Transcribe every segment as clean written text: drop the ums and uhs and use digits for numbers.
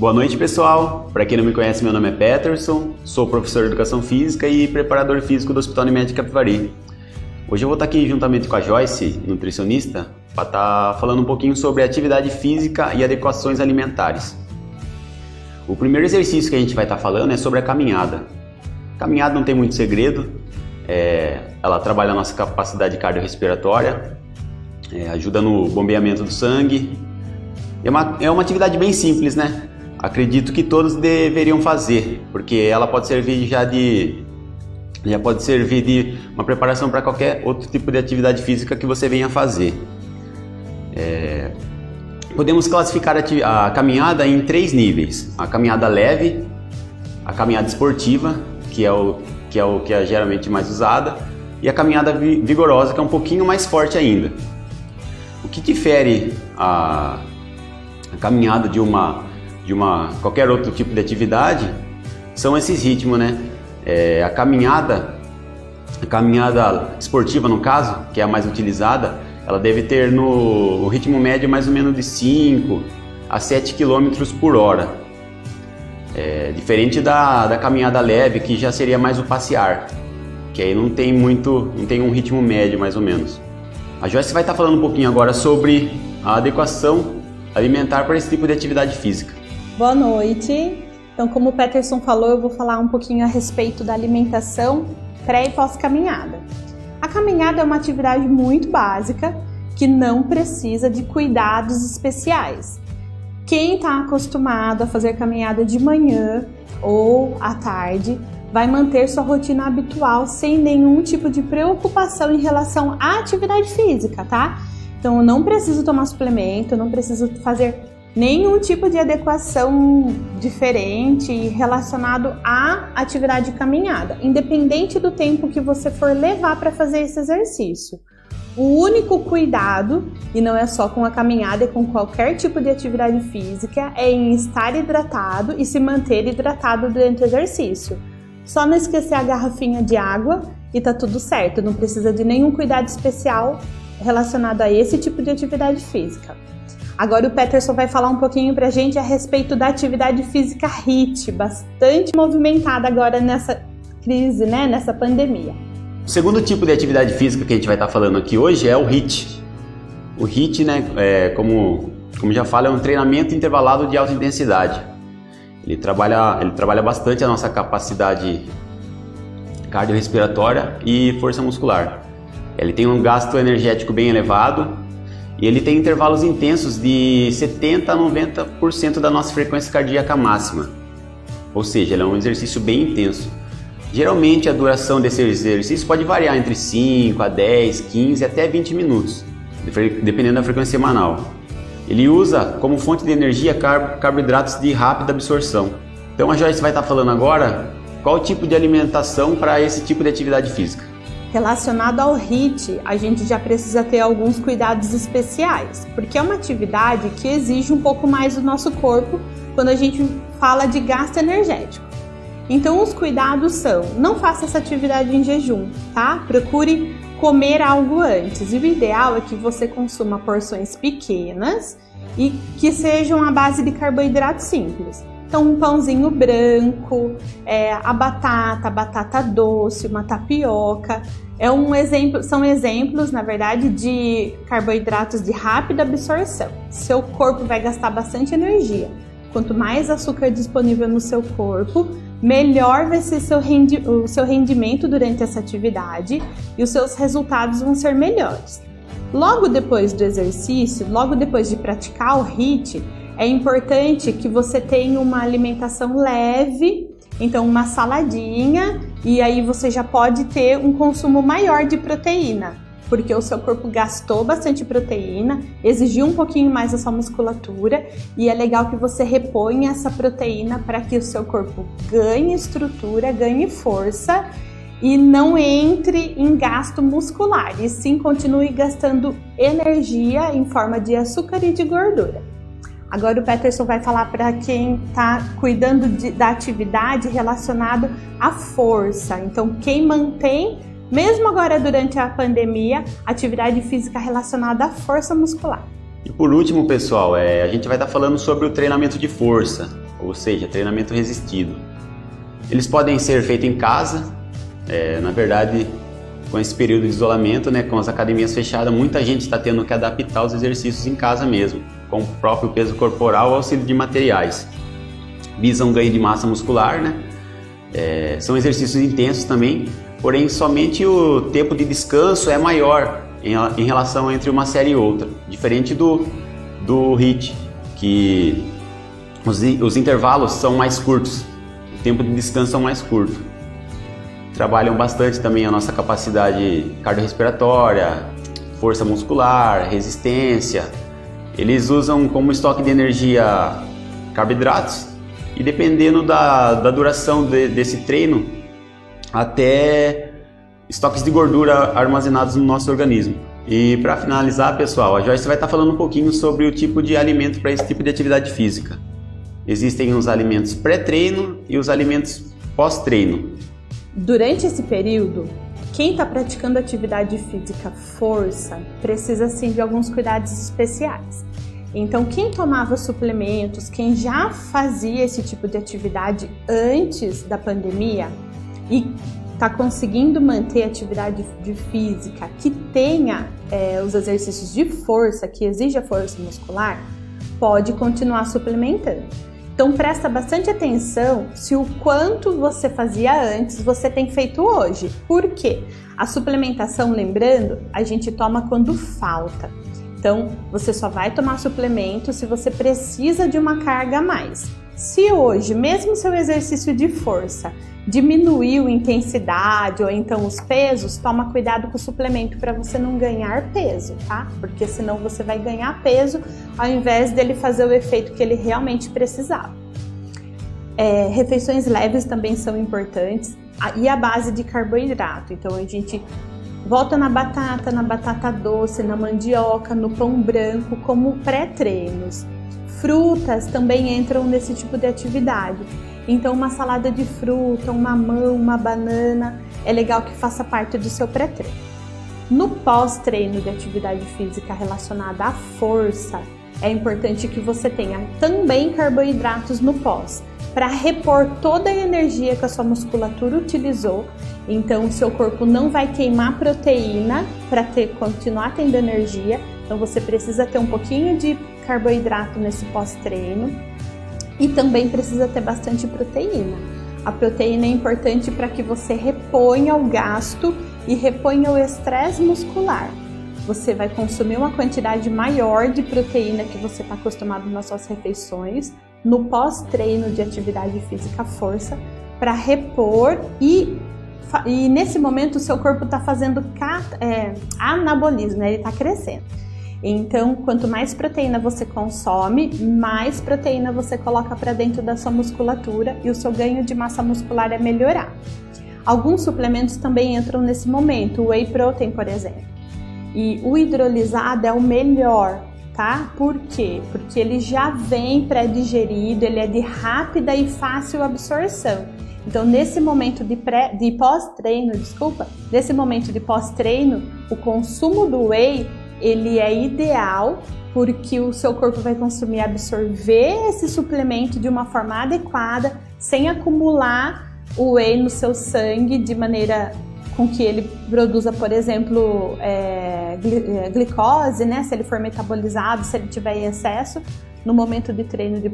Boa noite, pessoal! Para quem não me conhece, meu nome é Peterson, sou professor de Educação Física e preparador físico do Hospital Unimed de Capivari. Hoje eu vou estar aqui juntamente com a Joyce, nutricionista, para estar falando um pouquinho sobre atividade física e adequações alimentares. O primeiro exercício que a gente vai estar falando é sobre a caminhada. A caminhada não tem muito segredo, ela trabalha a nossa capacidade cardiorrespiratória, ajuda no bombeamento do sangue. É uma atividade bem simples, né? Acredito que todos deveriam fazer, porque ela pode servir de uma preparação para qualquer outro tipo de atividade física que você venha fazer. Podemos classificar a caminhada em 3 níveis: a caminhada leve, a caminhada esportiva, que é o que é geralmente mais usada, e a caminhada vigorosa, que é um pouquinho mais forte ainda. O que difere a caminhada de qualquer outro tipo de atividade são esses ritmos, né? A caminhada esportiva, no caso, que é a mais utilizada, ela deve ter no ritmo médio mais ou menos de 5 a 7 km por hora. Diferente da caminhada leve, que já seria mais o passear, que aí não tem um ritmo médio mais ou menos. A Joyce vai estar falando um pouquinho agora sobre a adequação alimentar para esse tipo de atividade física. Boa noite! Então, como o Peterson falou, eu vou falar um pouquinho a respeito da alimentação pré e pós-caminhada. A caminhada é uma atividade muito básica que não precisa de cuidados especiais. Quem está acostumado a fazer caminhada de manhã ou à tarde vai manter sua rotina habitual sem nenhum tipo de preocupação em relação à atividade física, tá? Então, eu não preciso tomar suplemento, eu não preciso fazer nenhum tipo de adequação diferente relacionado à atividade de caminhada, independente do tempo que você for levar para fazer esse exercício. O único cuidado, e não é só com a caminhada, é com qualquer tipo de atividade física, é em estar hidratado e se manter hidratado durante o exercício. Só não esquecer a garrafinha de água e tá tudo certo, não precisa de nenhum cuidado especial relacionado a esse tipo de atividade física. Agora o Peterson vai falar um pouquinho pra gente a respeito da atividade física HIIT, bastante movimentada agora nessa crise, né, nessa pandemia. O segundo tipo de atividade física que a gente vai estar falando aqui hoje é o HIIT. O HIIT, né, como já falo, é um treinamento intervalado de alta intensidade. Ele trabalha bastante a nossa capacidade cardiorrespiratória e força muscular. Ele tem um gasto energético bem elevado e ele tem intervalos intensos de 70% a 90% da nossa frequência cardíaca máxima. Ou seja, ele é um exercício bem intenso. Geralmente a duração desse exercício pode variar entre 5 a 10, 15 até 20 minutos, dependendo da frequência semanal. Ele usa como fonte de energia carboidratos de rápida absorção. Então a Joyce vai estar falando agora qual tipo de alimentação para esse tipo de atividade física. Relacionado ao HIIT, a gente já precisa ter alguns cuidados especiais, porque é uma atividade que exige um pouco mais do nosso corpo quando a gente fala de gasto energético. Então os cuidados são: não faça essa atividade em jejum, tá? Procure comer algo antes, e o ideal é que você consuma porções pequenas e que sejam à base de carboidrato simples. Então um pãozinho branco, a batata doce, uma tapioca, são exemplos, na verdade, de carboidratos de rápida absorção. Seu corpo vai gastar bastante energia. Quanto mais açúcar disponível no seu corpo, melhor vai ser o seu rendimento durante essa atividade e os seus resultados vão ser melhores. Logo depois do exercício, logo depois de praticar o HIIT, é importante que você tenha uma alimentação leve, então uma saladinha, e aí você já pode ter um consumo maior de proteína, porque o seu corpo gastou bastante proteína, exigiu um pouquinho mais da sua musculatura, e é legal que você reponha essa proteína para que o seu corpo ganhe estrutura, ganhe força e não entre em gasto muscular, e sim continue gastando energia em forma de açúcar e de gordura. Agora o Peterson vai falar para quem está cuidando da atividade relacionada à força. Então, quem mantém, mesmo agora durante a pandemia, atividade física relacionada à força muscular. E por último, pessoal, a gente vai estar falando sobre o treinamento de força, ou seja, treinamento resistido. Eles podem ser feitos em casa, na verdade, com esse período de isolamento, né, com as academias fechadas, muita gente está tendo que adaptar os exercícios em casa mesmo, com o próprio peso corporal ou auxílio de materiais. Visam ganho de massa muscular, né? São exercícios intensos também, porém somente o tempo de descanso é maior em relação entre uma série e outra, diferente do HIIT, que os intervalos são mais curtos, o tempo de descanso é mais curto. Trabalham bastante também a nossa capacidade cardiorrespiratória, força muscular, resistência. Eles usam como estoque de energia carboidratos e dependendo da duração desse treino, até estoques de gordura armazenados no nosso organismo. E para finalizar, pessoal, a Joyce vai estar falando um pouquinho sobre o tipo de alimento para esse tipo de atividade física. Existem os alimentos pré-treino e os alimentos pós-treino. Durante esse período, quem está praticando atividade física força precisa sim de alguns cuidados especiais. Então, quem tomava suplementos, quem já fazia esse tipo de atividade antes da pandemia e está conseguindo manter a atividade física que tenha os exercícios de força, que exige a força muscular, pode continuar suplementando. Então presta bastante atenção se o quanto você fazia antes você tem feito hoje. Por quê? A suplementação, lembrando, a gente toma quando falta. Então você só vai tomar suplemento se você precisa de uma carga a mais. Se hoje, mesmo seu exercício de força, diminuiu a intensidade ou então os pesos, toma cuidado com o suplemento para você não ganhar peso, tá? Porque senão você vai ganhar peso ao invés dele fazer o efeito que ele realmente precisava. Refeições leves também são importantes e a base de carboidrato. Então a gente volta na batata doce, na mandioca, no pão branco como pré-treinos. Frutas também entram nesse tipo de atividade. Então uma salada de fruta, um mamão, uma banana, é legal que faça parte do seu pré-treino. No pós-treino de atividade física relacionada à força, é importante que você tenha também carboidratos no pós, para repor toda a energia que a sua musculatura utilizou. Então o seu corpo não vai queimar proteína para continuar tendo energia. Então você precisa ter um pouquinho de carboidrato nesse pós-treino e também precisa ter bastante proteína. A proteína é importante para que você reponha o gasto e reponha o estresse muscular. Você vai consumir uma quantidade maior de proteína que você está acostumado nas suas refeições no pós-treino de atividade física força para repor e nesse momento o seu corpo está fazendo anabolismo, né? Ele está crescendo. Então, quanto mais proteína você consome, mais proteína você coloca para dentro da sua musculatura e o seu ganho de massa muscular é melhorar. Alguns suplementos também entram nesse momento, o whey protein, por exemplo. E o hidrolisado é o melhor, tá? Por quê? Porque ele já vem pré-digerido, ele é de rápida e fácil absorção. Então, nesse momento de pós-treino, nesse momento de pós-treino, o consumo do whey ele é ideal porque o seu corpo vai consumir e absorver esse suplemento de uma forma adequada, sem acumular o whey no seu sangue de maneira com que ele produza, por exemplo, glicose, né? Se ele for metabolizado, se ele tiver em excesso, no momento de treino de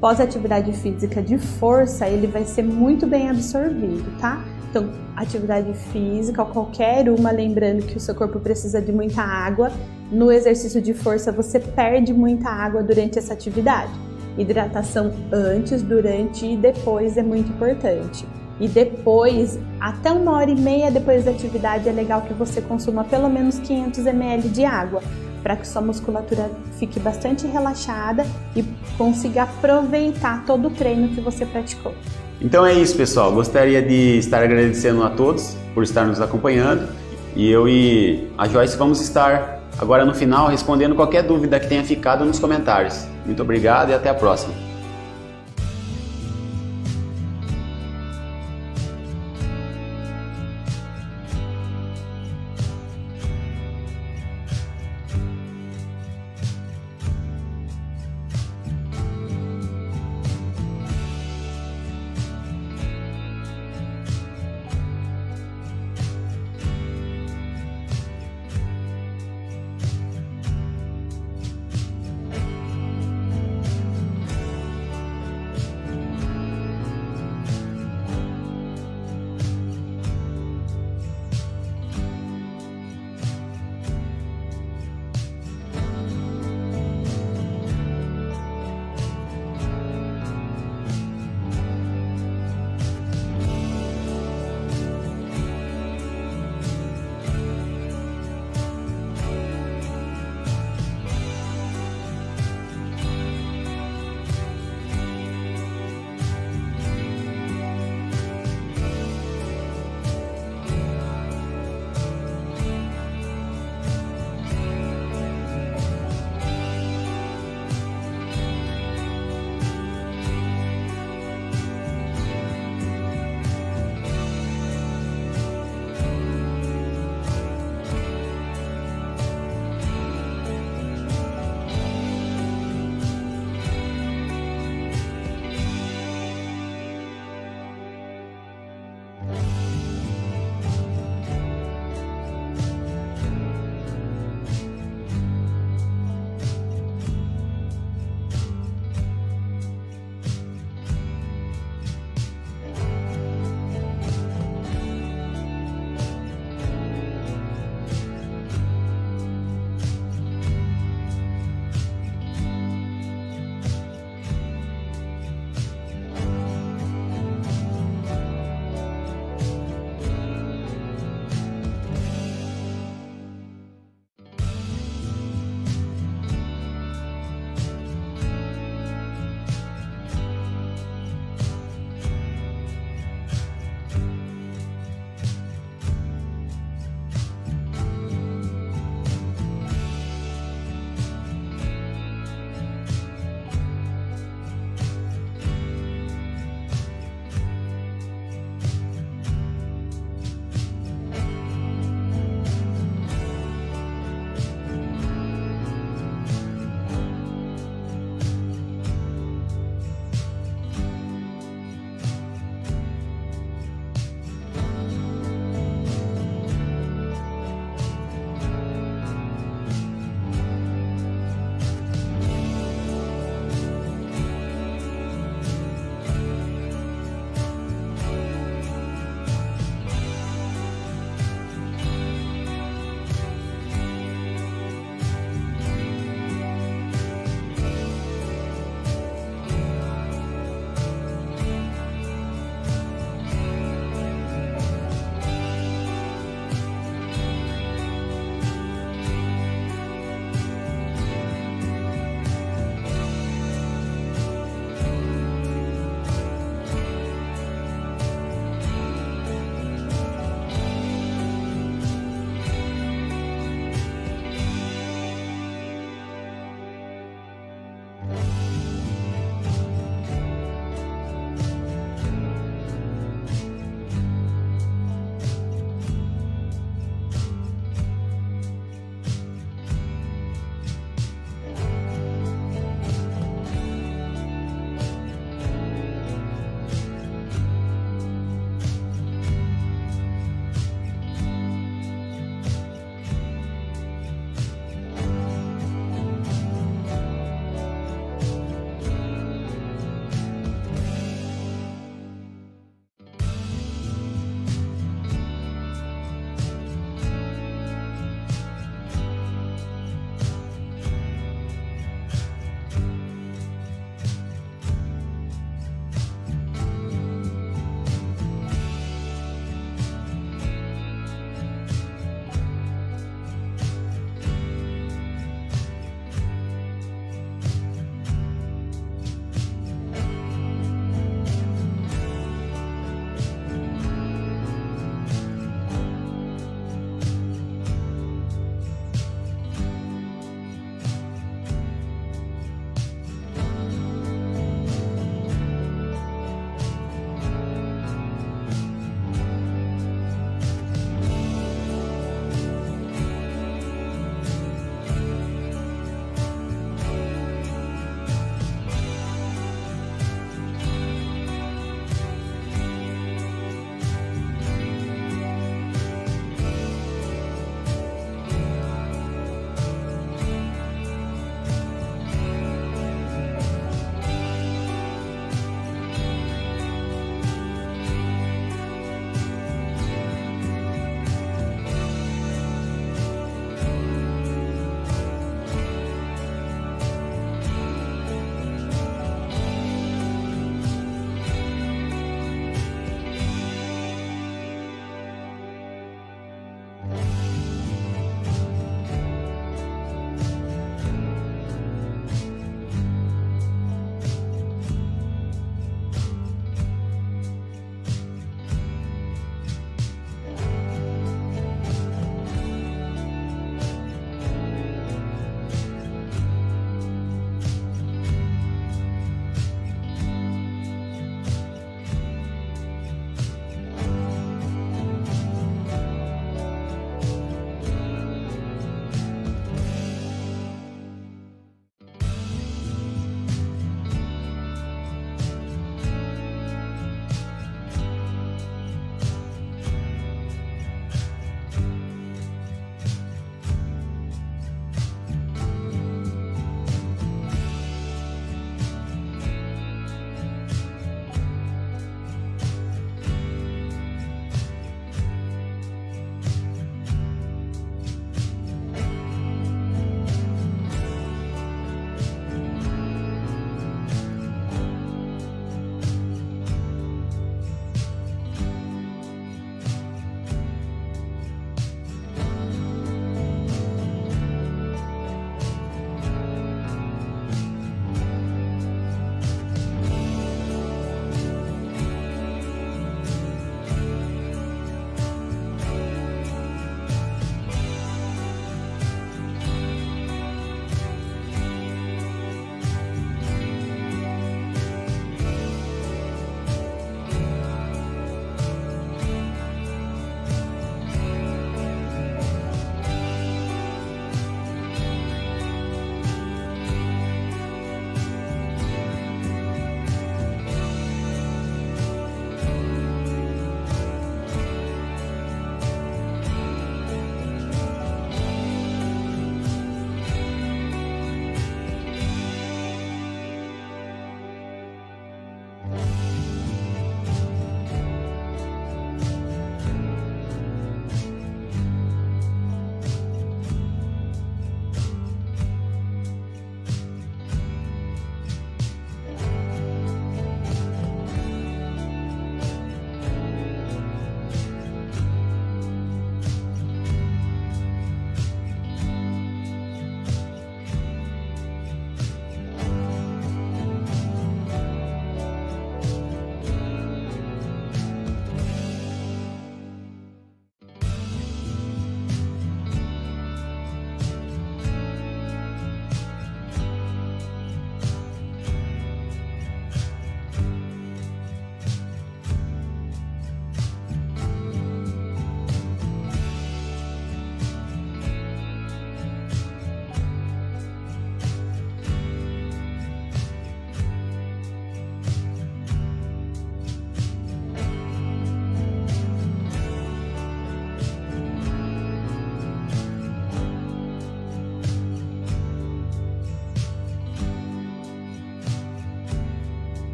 pós-atividade física de força, ele vai ser muito bem absorvido, tá? Então, atividade física, qualquer uma, lembrando que o seu corpo precisa de muita água. No exercício de força, você perde muita água durante essa atividade. Hidratação antes, durante e depois é muito importante. E depois, até 1h30 depois da atividade, é legal que você consuma pelo menos 500 ml de água, para que sua musculatura fique bastante relaxada e consiga aproveitar todo o treino que você praticou. Então é isso, pessoal. Gostaria de estar agradecendo a todos por estar nos acompanhando. E eu e a Joyce vamos estar agora no final respondendo qualquer dúvida que tenha ficado nos comentários. Muito obrigado e até a próxima.